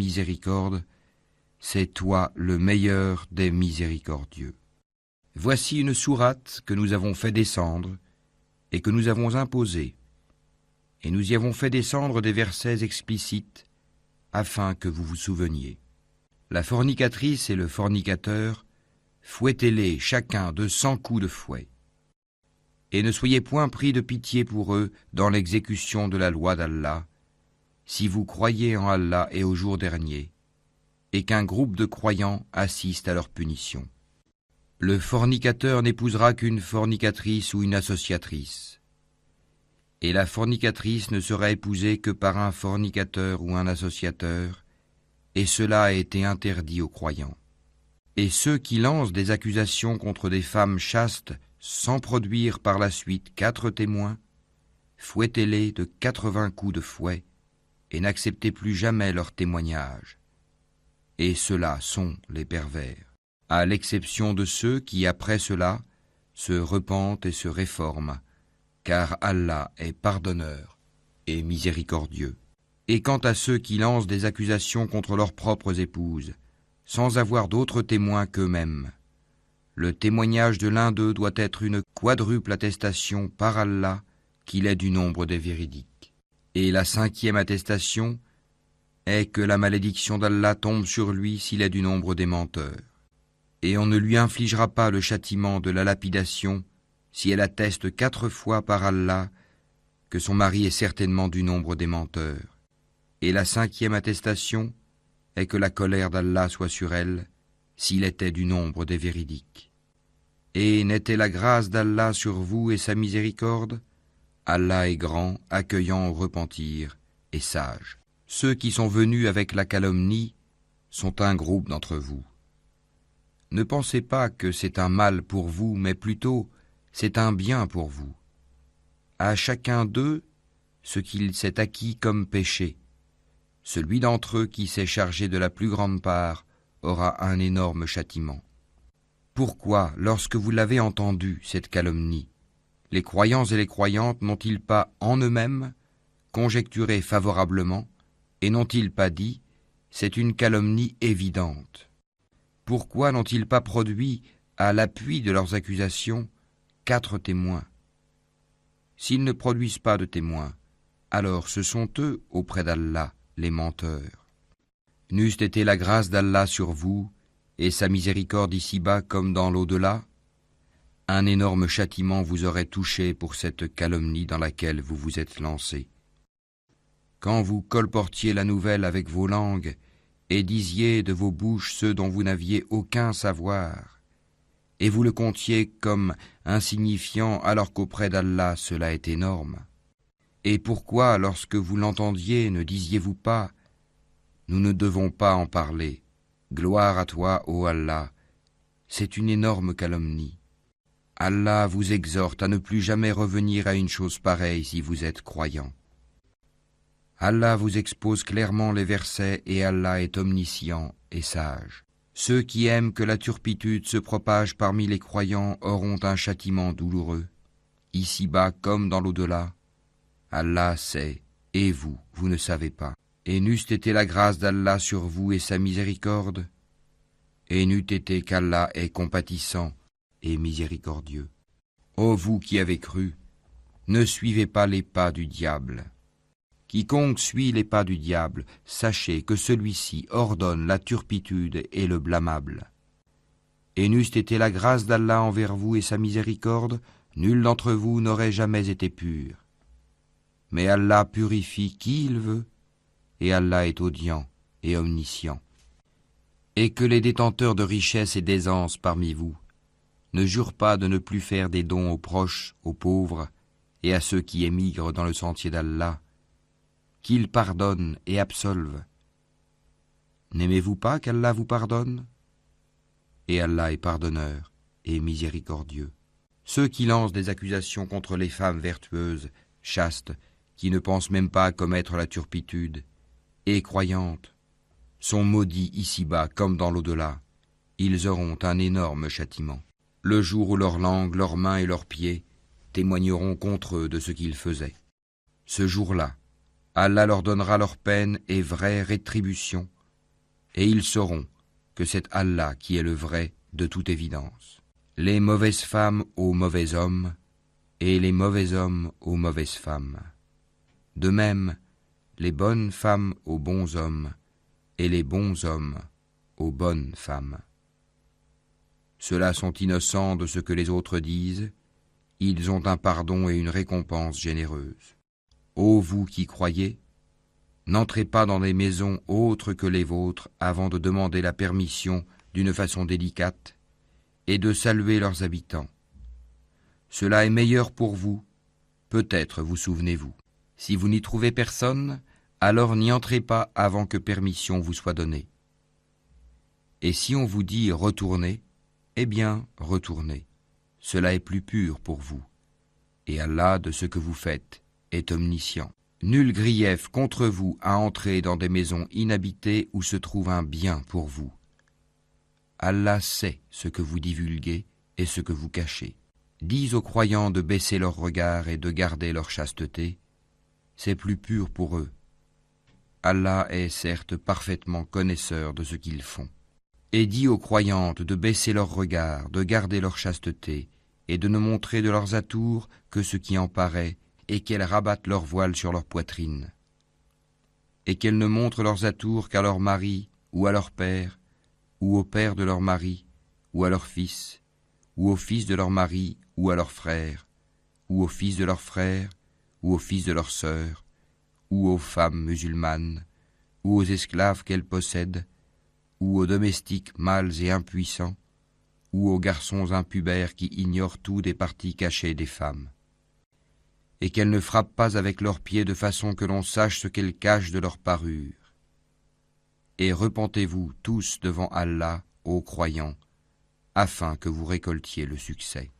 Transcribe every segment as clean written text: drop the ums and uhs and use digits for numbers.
miséricorde, c'est toi le meilleur des miséricordieux. Voici une sourate que nous avons fait descendre et que nous avons imposée, et nous y avons fait descendre des versets explicites afin que vous vous souveniez. La fornicatrice et le fornicateur, fouettez-les chacun de 100 coups de fouet. Et ne soyez point pris de pitié pour eux dans l'exécution de la loi d'Allah, si vous croyez en Allah et au jour dernier, et qu'un groupe de croyants assiste à leur punition. Le fornicateur n'épousera qu'une fornicatrice ou une associatrice, et la fornicatrice ne sera épousée que par un fornicateur ou un associateur, et cela a été interdit aux croyants. Et ceux qui lancent des accusations contre des femmes chastes sans produire par la suite 4 témoins, fouettez-les de 80 coups de fouet, et n'acceptez plus jamais leur témoignage. Et ceux-là sont les pervers, à l'exception de ceux qui, après cela, se repentent et se réforment, car Allah est pardonneur et miséricordieux. Et quant à ceux qui lancent des accusations contre leurs propres épouses, sans avoir d'autres témoins qu'eux-mêmes, le témoignage de l'un d'eux doit être une quadruple attestation par Allah qu'il est du nombre des véridiques. Et la 5e attestation est que la malédiction d'Allah tombe sur lui s'il est du nombre des menteurs. Et on ne lui infligera pas le châtiment de la lapidation si elle atteste 4 fois par Allah que son mari est certainement du nombre des menteurs. Et la 5e attestation est que la colère d'Allah soit sur elle s'il était du nombre des véridiques. Et n'était la grâce d'Allah sur vous et sa miséricorde? Allah est grand, accueillant au repentir, et sage. Ceux qui sont venus avec la calomnie sont un groupe d'entre vous. Ne pensez pas que c'est un mal pour vous, mais plutôt c'est un bien pour vous. À chacun d'eux, ce qu'il s'est acquis comme péché. Celui d'entre eux qui s'est chargé de la plus grande part aura un énorme châtiment. Pourquoi, lorsque vous l'avez entendu, cette calomnie, les croyants et les croyantes n'ont-ils pas en eux-mêmes conjecturé favorablement et n'ont-ils pas dit « c'est une calomnie évidente » ? Pourquoi n'ont-ils pas produit, à l'appui de leurs accusations, 4 témoins ? S'ils ne produisent pas de témoins, alors ce sont eux, auprès d'Allah, les menteurs. N'eût été la grâce d'Allah sur vous, et sa miséricorde ici-bas comme dans l'au-delà, un énorme châtiment vous aurait touché pour cette calomnie dans laquelle vous vous êtes lancé. Quand vous colportiez la nouvelle avec vos langues, et disiez de vos bouches ceux dont vous n'aviez aucun savoir, et vous le comptiez comme insignifiant alors qu'auprès d'Allah cela est énorme. Et pourquoi, lorsque vous l'entendiez, ne disiez-vous pas « Nous ne devons pas en parler, gloire à toi, ô Allah, c'est une énorme calomnie. Allah vous exhorte à ne plus jamais revenir à une chose pareille si vous êtes croyants. Allah vous expose clairement les versets et Allah est omniscient et sage. Ceux qui aiment que la turpitude se propage parmi les croyants auront un châtiment douloureux, ici-bas comme dans l'au-delà. Allah sait, et vous ne savez pas. Et n'eût été la grâce d'Allah sur vous et sa miséricorde, et n'eût été qu'Allah est compatissant et miséricordieux. Ô vous qui avez cru, ne suivez pas les pas du diable. Quiconque suit les pas du diable, sachez que celui-ci ordonne la turpitude et le blâmable. Et n'eût été la grâce d'Allah envers vous et sa miséricorde, nul d'entre vous n'aurait jamais été pur. Mais Allah purifie qui il veut, et Allah est audient et omniscient. Et que les détenteurs de richesses et d'aisance parmi vous ne jurent pas de ne plus faire des dons aux proches, aux pauvres et à ceux qui émigrent dans le sentier d'Allah, qu'ils pardonnent et absolvent. N'aimez-vous pas qu'Allah vous pardonne ? Et Allah est pardonneur et miséricordieux. Ceux qui lancent des accusations contre les femmes vertueuses, chastes, qui ne pensent même pas à commettre la turpitude, et croyantes, sont maudits ici-bas comme dans l'au-delà. Ils auront un énorme châtiment. Le jour où leur langue, leurs mains et leurs pieds témoigneront contre eux de ce qu'ils faisaient. Ce jour-là, Allah leur donnera leur peine et vraie rétribution et ils sauront que c'est Allah qui est le vrai de toute évidence. Les mauvaises femmes aux mauvais hommes, et les mauvais hommes aux mauvaises femmes. De même, les bonnes femmes aux bons hommes, et les bons hommes aux bonnes femmes. Ceux-là sont innocents de ce que les autres disent, ils ont un pardon et une récompense généreuse. Ô vous qui croyez, n'entrez pas dans des maisons autres que les vôtres avant de demander la permission d'une façon délicate et de saluer leurs habitants. Cela est meilleur pour vous, peut-être vous souvenez-vous. Si vous n'y trouvez personne, alors n'y entrez pas avant que permission vous soit donnée. Et si on vous dit retournez, eh bien retournez. Cela est plus pur pour vous. Et Allah, de ce que vous faites, est omniscient. Nul grief contre vous à entrer dans des maisons inhabitées où se trouve un bien pour vous. Allah sait ce que vous divulguez et ce que vous cachez. Dis aux croyants de baisser leur regard et de garder leur chasteté. C'est plus pur pour eux. Allah est certes parfaitement connaisseur de ce qu'ils font. Et dis aux croyantes de baisser leur regard, de garder leur chasteté, et de ne montrer de leurs atours que ce qui en paraît, et qu'elles rabattent leur voile sur leur poitrine. Et qu'elles ne montrent leurs atours qu'à leur mari, ou à leur père, ou au père de leur mari, ou à leur fils, ou au fils de leur mari, ou à leur frère, ou au fils de leur frère, ou au fils de leur sœur, ou aux femmes musulmanes, ou aux esclaves qu'elles possèdent, ou aux domestiques mâles et impuissants, ou aux garçons impubères qui ignorent tout des parties cachées des femmes. Et qu'elles ne frappent pas avec leurs pieds de façon que l'on sache ce qu'elles cachent de leur parure. Et repentez-vous tous devant Allah, ô croyants, afin que vous récoltiez le succès.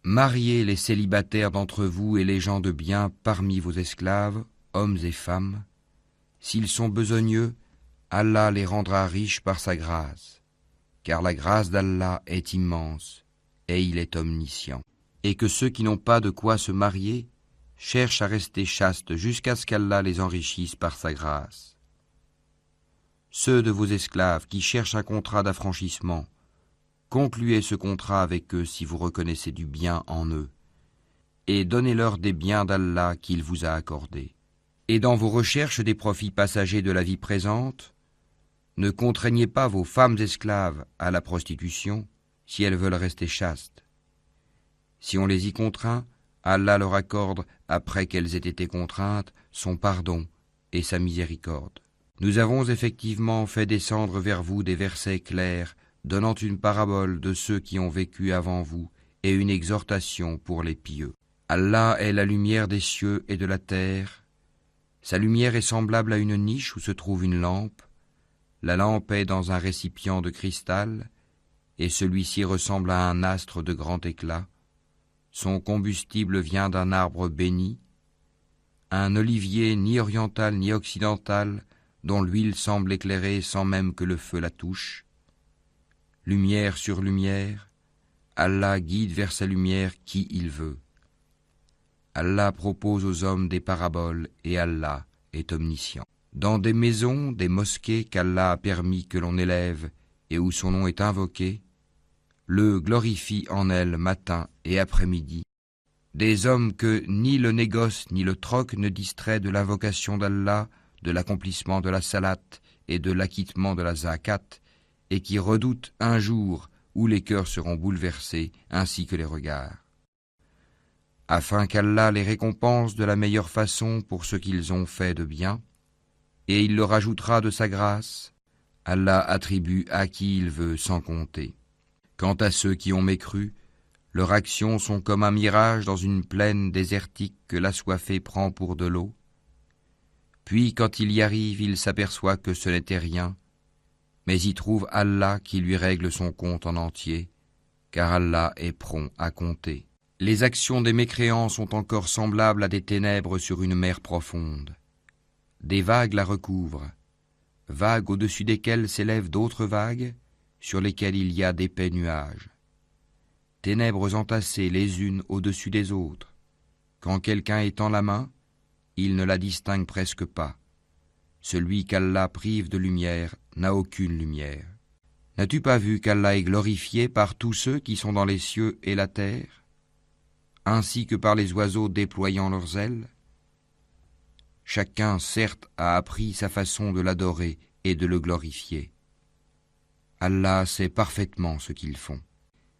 Mariez les célibataires d'entre vous et les gens de bien parmi vos esclaves, hommes et femmes. S'ils sont besogneux, Allah les rendra riches par sa grâce, car la grâce d'Allah est immense et il est omniscient. Et que ceux qui n'ont pas de quoi se marier cherchent à rester chastes jusqu'à ce qu'Allah les enrichisse par sa grâce. Ceux de vos esclaves qui cherchent un contrat d'affranchissement, concluez ce contrat avec eux si vous reconnaissez du bien en eux, et donnez-leur des biens d'Allah qu'il vous a accordés. Et dans vos recherches des profits passagers de la vie présente, ne contraignez pas vos femmes esclaves à la prostitution si elles veulent rester chastes. Si on les y contraint, Allah leur accorde, après qu'elles aient été contraintes, son pardon et sa miséricorde. Nous avons effectivement fait descendre vers vous des versets clairs, donnant une parabole de ceux qui ont vécu avant vous et une exhortation pour les pieux. Allah est la lumière des cieux et de la terre. Sa lumière est semblable à une niche où se trouve une lampe. La lampe est dans un récipient de cristal, et celui-ci ressemble à un astre de grand éclat. Son combustible vient d'un arbre béni, un olivier ni oriental ni occidental, dont l'huile semble éclairer sans même que le feu la touche. Lumière sur lumière, Allah guide vers sa lumière qui il veut. Allah propose aux hommes des paraboles et Allah est omniscient. Dans des maisons, des mosquées qu'Allah a permis que l'on élève et où son nom est invoqué, le glorifie en elles matin et après-midi, des hommes que ni le négoce ni le troc ne distrait de l'invocation d'Allah, de l'accomplissement de la salate et de l'acquittement de la zakat, et qui redoutent un jour où les cœurs seront bouleversés ainsi que les regards. Afin qu'Allah les récompense de la meilleure façon pour ce qu'ils ont fait de bien, et il leur ajoutera de sa grâce, Allah attribue à qui il veut sans compter. Quant à ceux qui ont mécru, leurs actions sont comme un mirage dans une plaine désertique que l'assoiffé prend pour de l'eau. Puis quand il y arrive, il s'aperçoit que ce n'était rien, mais y trouve Allah qui lui règle son compte en entier, car Allah est prompt à compter. Les actions des mécréants sont encore semblables à des ténèbres sur une mer profonde. Des vagues la recouvrent, vagues au-dessus desquelles s'élèvent d'autres vagues, sur lesquelles il y a d'épais nuages. Ténèbres entassées les unes au-dessus des autres. Quand quelqu'un étend la main, il ne la distingue presque pas. Celui qu'Allah prive de lumière n'a aucune lumière. N'as-tu pas vu qu'Allah est glorifié par tous ceux qui sont dans les cieux et la terre, ainsi que par les oiseaux déployant leurs ailes? Chacun, certes, a appris sa façon de l'adorer et de le glorifier. Allah sait parfaitement ce qu'ils font.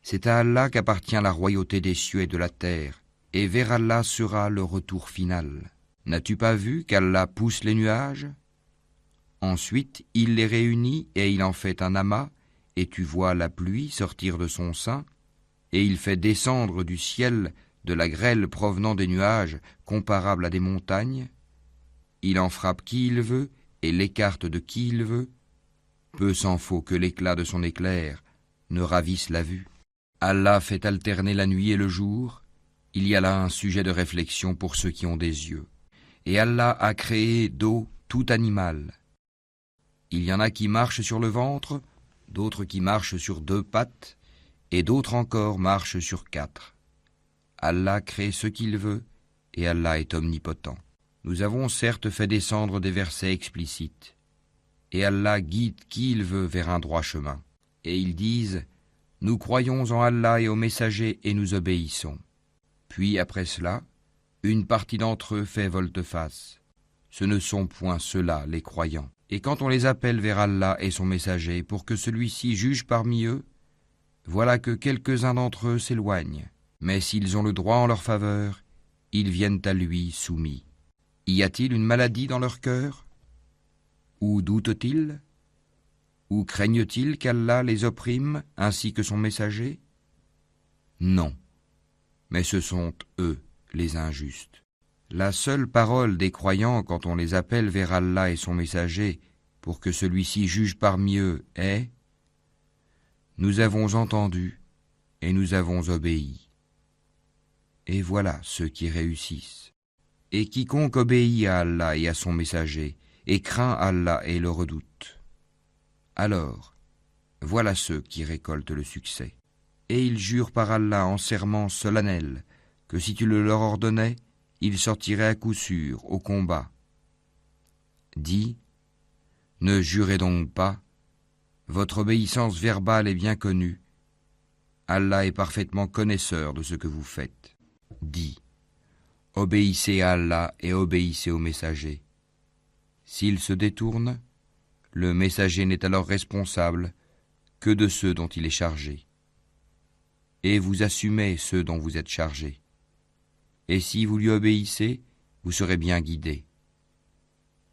C'est à Allah qu'appartient la royauté des cieux et de la terre, et vers Allah sera le retour final. N'as-tu pas vu qu'Allah pousse les nuages? Ensuite, il les réunit et il en fait un amas, et tu vois la pluie sortir de son sein, et il fait descendre du ciel de la grêle provenant des nuages comparable à des montagnes. Il en frappe qui il veut et l'écarte de qui il veut. Peu s'en faut que l'éclat de son éclair ne ravisse la vue. Allah fait alterner la nuit et le jour. Il y a là un sujet de réflexion pour ceux qui ont des yeux. Et Allah a créé d'eau tout animal. Il y en a qui marchent sur le ventre, d'autres qui marchent sur 2 pattes, et d'autres encore marchent sur 4. Allah crée ce qu'il veut, et Allah est omnipotent. Nous avons certes fait descendre des versets explicites, et Allah guide qui il veut vers un droit chemin. Et ils disent, nous croyons en Allah et aux messagers et nous obéissons. Puis après cela, une partie d'entre eux fait volte-face. Ce ne sont point ceux-là les croyants. Et quand on les appelle vers Allah et son messager pour que celui-ci juge parmi eux, voilà que quelques-uns d'entre eux s'éloignent. Mais s'ils ont le droit en leur faveur, ils viennent à lui soumis. Y a-t-il une maladie dans leur cœur? Ou doutent-ils? Ou craignent-ils qu'Allah les opprime ainsi que son messager? Non, mais ce sont eux les injustes. La seule parole des croyants quand on les appelle vers Allah et son messager pour que celui-ci juge parmi eux est « Nous avons entendu et nous avons obéi. » Et voilà ceux qui réussissent. Et quiconque obéit à Allah et à son messager et craint Allah et le redoute, alors voilà ceux qui récoltent le succès. Et ils jurent par Allah en serment solennel que si tu le leur ordonnais, ils sortiraient à coup sûr au combat. Dis, ne jurez donc pas, votre obéissance verbale est bien connue, Allah est parfaitement connaisseur de ce que vous faites. Dis, obéissez à Allah et obéissez au messager. S'il se détourne, le messager n'est alors responsable que de ceux dont il est chargé. Et vous assumez ceux dont vous êtes chargés. Et si vous lui obéissez, vous serez bien guidés.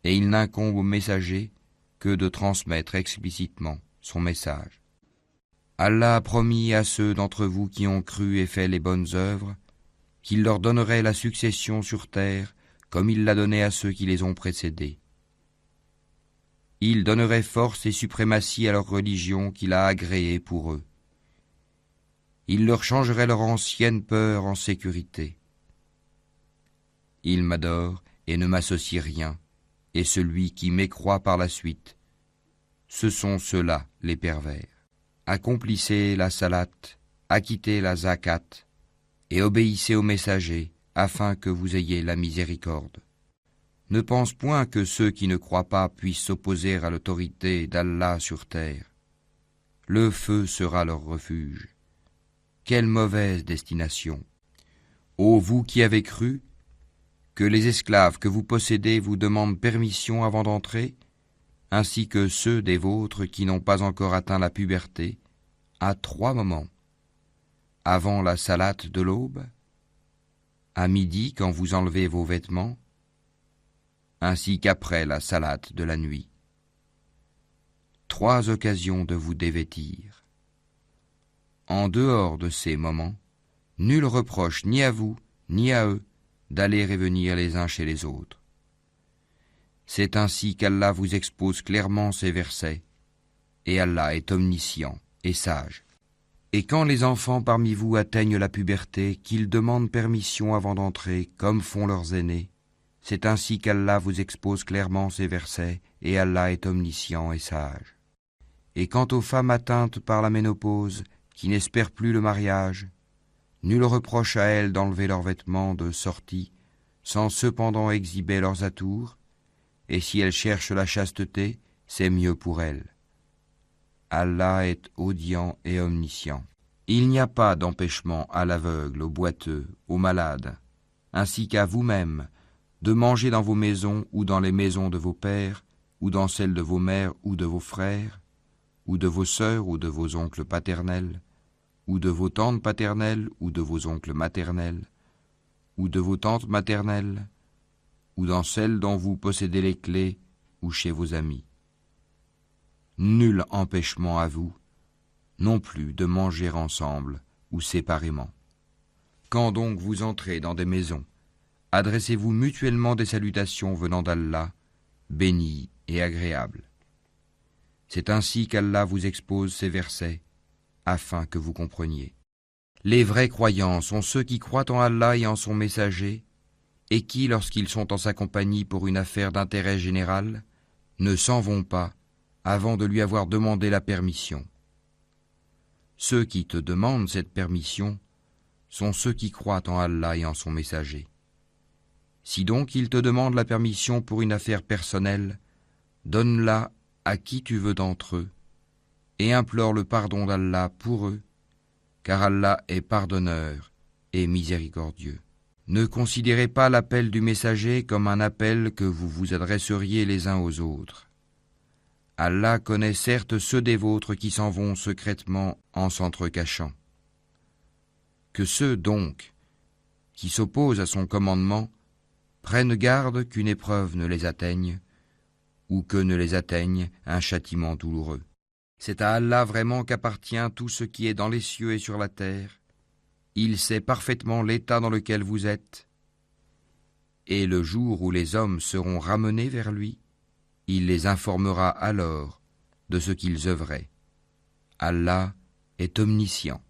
Et il n'incombe au messager que de transmettre explicitement son message. Allah a promis à ceux d'entre vous qui ont cru et fait les bonnes œuvres qu'il leur donnerait la succession sur terre comme il l'a donné à ceux qui les ont précédés. Il donnerait force et suprématie à leur religion qu'il a agréée pour eux. Il leur changerait leur ancienne peur en sécurité. Il m'adore et ne m'associe rien, et celui qui m'écroit par la suite, ce sont ceux-là les pervers. Accomplissez la salate, acquittez la zakat, et obéissez aux messagers, afin que vous ayez la miséricorde. Ne pense point que ceux qui ne croient pas puissent s'opposer à l'autorité d'Allah sur terre. Le feu sera leur refuge. Quelle mauvaise destination! Ô vous qui avez cru, que les esclaves que vous possédez vous demandent permission avant d'entrer, ainsi que ceux des vôtres qui n'ont pas encore atteint la puberté, à 3 moments. Avant la salate de l'aube, à midi quand vous enlevez vos vêtements, ainsi qu'après la salate de la nuit. 3 occasions de vous dévêtir. En dehors de ces moments, nul reproche ni à vous, ni à eux, d'aller et venir les uns chez les autres. C'est ainsi qu'Allah vous expose clairement ces versets, et Allah est omniscient et sage. Et quand les enfants parmi vous atteignent la puberté, qu'ils demandent permission avant d'entrer, comme font leurs aînés, c'est ainsi qu'Allah vous expose clairement ces versets, et Allah est omniscient et sage. Et quant aux femmes atteintes par la ménopause, qui n'espèrent plus le mariage, nul reproche à elles d'enlever leurs vêtements de sortie, sans cependant exhiber leurs atours, et si elle cherche la chasteté, c'est mieux pour elle. Allah est audient et omniscient. Il n'y a pas d'empêchement à l'aveugle, au boiteux, au malade, ainsi qu'à vous-même, de manger dans vos maisons ou dans les maisons de vos pères, ou dans celles de vos mères ou de vos frères, ou de vos sœurs ou de vos oncles paternels, ou de vos tantes paternelles ou de vos oncles maternels, ou de vos tantes maternelles, ou dans celles dont vous possédez les clés, ou chez vos amis. Nul empêchement à vous, non plus de manger ensemble ou séparément. Quand donc vous entrez dans des maisons, adressez-vous mutuellement des salutations venant d'Allah, bénies et agréables. C'est ainsi qu'Allah vous expose ces versets, afin que vous compreniez. Les vrais croyants sont ceux qui croient en Allah et en son messager, et qui, lorsqu'ils sont en sa compagnie pour une affaire d'intérêt général, ne s'en vont pas avant de lui avoir demandé la permission. Ceux qui te demandent cette permission sont ceux qui croient en Allah et en son messager. Si donc ils te demandent la permission pour une affaire personnelle, donne-la à qui tu veux d'entre eux, et implore le pardon d'Allah pour eux, car Allah est pardonneur et miséricordieux. Ne considérez pas l'appel du messager comme un appel que vous vous adresseriez les uns aux autres. Allah connaît certes ceux des vôtres qui s'en vont secrètement en s'entrecachant. Que ceux, donc, qui s'opposent à son commandement, prennent garde qu'une épreuve ne les atteigne, ou que ne les atteigne un châtiment douloureux. C'est à Allah vraiment qu'appartient tout ce qui est dans les cieux et sur la terre. Il sait parfaitement l'état dans lequel vous êtes, et le jour où les hommes seront ramenés vers lui, il les informera alors de ce qu'ils œuvraient. Allah est omniscient.